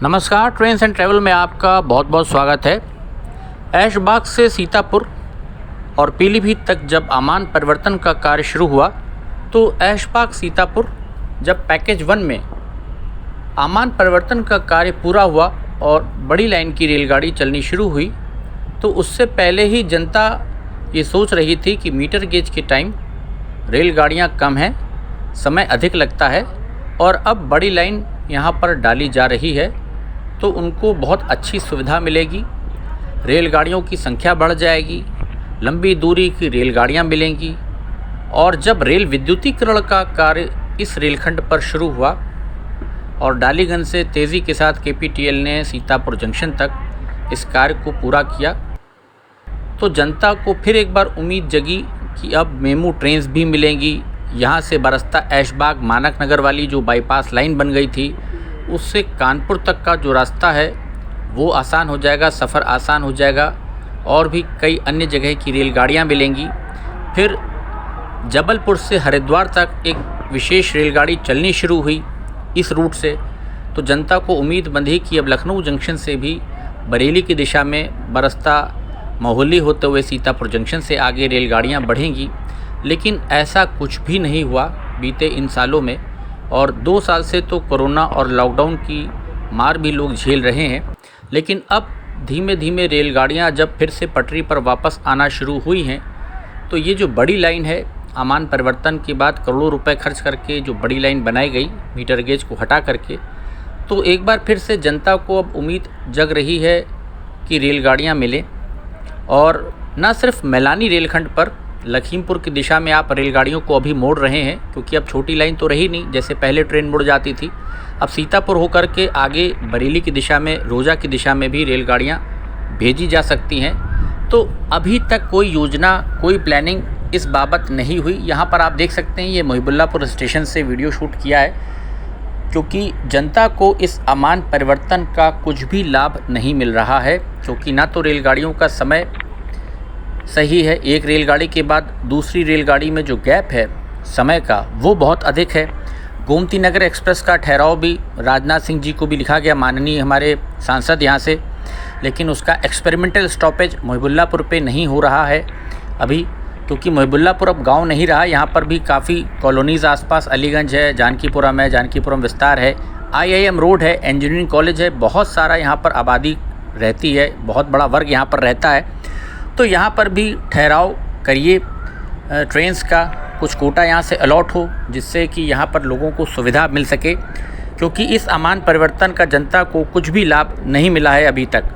नमस्कार, trains and travel में आपका बहुत बहुत स्वागत है। ऐशबाग से सीतापुर और पीलीभीत तक जब आमान परिवर्तन का कार्य शुरू हुआ तो ऐशबाग सीतापुर जब पैकेज 1 में आमान परिवर्तन का कार्य पूरा हुआ और बड़ी लाइन की रेलगाड़ी चलनी शुरू हुई तो उससे पहले ही जनता ये सोच रही थी कि मीटर गेज के टाइम रेलगाड़ियाँ कम हैं, समय अधिक लगता है और अब बड़ी लाइन यहाँ पर डाली जा रही है तो उनको बहुत अच्छी सुविधा मिलेगी, रेलगाड़ियों की संख्या बढ़ जाएगी, लंबी दूरी की रेलगाड़ियाँ मिलेंगी। और जब रेल विद्युतीकरण का कार्य इस रेलखंड पर शुरू हुआ और डालीगंज से तेज़ी के साथ केपीटीएल ने सीतापुर जंक्शन तक इस कार्य को पूरा किया तो जनता को फिर एक बार उम्मीद जगी कि अब मेमू ट्रेन्स भी मिलेंगी। यहाँ से बरसता ऐशबाग मानक नगर वाली जो बाईपास लाइन बन गई थी उससे कानपुर तक का जो रास्ता है वो आसान हो जाएगा, सफ़र आसान हो जाएगा और भी कई अन्य जगह की रेलगाड़ियाँ मिलेंगी। फिर जबलपुर से हरिद्वार तक एक विशेष रेलगाड़ी चलनी शुरू हुई इस रूट से तो जनता को उम्मीद बंधी कि अब लखनऊ जंक्शन से भी बरेली की दिशा में बरसता मोहाली होते हुए सीतापुर जंक्शन से आगे रेलगाड़ियाँ बढ़ेंगी। लेकिन ऐसा कुछ भी नहीं हुआ बीते इन सालों में और 2 साल से तो कोरोना और लॉकडाउन की मार भी लोग झेल रहे हैं। लेकिन अब धीमे धीमे रेलगाड़ियां जब फिर से पटरी पर वापस आना शुरू हुई हैं तो ये जो बड़ी लाइन है आमान परिवर्तन के बाद करोड़ों रुपए खर्च करके जो बड़ी लाइन बनाई गई मीटर गेज को हटा करके, तो एक बार फिर से जनता को अब उम्मीद जग रही है कि रेलगाड़ियाँ मिलें। और न सिर्फ मैलानी रेलखंड पर लखीमपुर की दिशा में आप रेलगाड़ियों को अभी मोड़ रहे हैं क्योंकि अब छोटी लाइन तो रही नहीं, जैसे पहले ट्रेन मुड़ जाती थी। अब सीतापुर होकर के आगे बरेली की दिशा में, रोजा की दिशा में भी रेलगाड़ियां भेजी जा सकती हैं। तो अभी तक कोई योजना, कोई प्लानिंग इस बाबत नहीं हुई। यहाँ पर आप देख सकते हैं ये मोहिबुल्लापुर स्टेशन से वीडियो शूट किया है क्योंकि जनता को इस आमान परिवर्तन का कुछ भी लाभ नहीं मिल रहा है क्योंकि ना तो रेलगाड़ियों का समय सही है, एक रेलगाड़ी के बाद दूसरी रेलगाड़ी में जो गैप है समय का वो बहुत अधिक है। गोमती नगर एक्सप्रेस का ठहराव भी राजनाथ सिंह जी को भी लिखा गया, माननीय हमारे सांसद यहाँ से, लेकिन उसका एक्सपेरिमेंटल स्टॉपेज मोहिबुल्लापुर पे नहीं हो रहा है अभी क्योंकि मोहिबुल्लापुर अब गांव नहीं रहा। यहाँ पर भी काफ़ी कॉलोनीज़ आसपास, अलीगंज है, जानकीपुरम है, जानकीपुरम विस्तार है, IIM रोड है, इंजीनियरिंग कॉलेज है, बहुत सारा यहाँ पर आबादी रहती है, बहुत बड़ा वर्ग यहाँ पर रहता है। तो यहाँ पर भी ठहराव करिए, ट्रेन्स का कुछ कोटा यहाँ से अलॉट हो जिससे कि यहाँ पर लोगों को सुविधा मिल सके क्योंकि इस आमान परिवर्तन का जनता को कुछ भी लाभ नहीं मिला है अभी तक।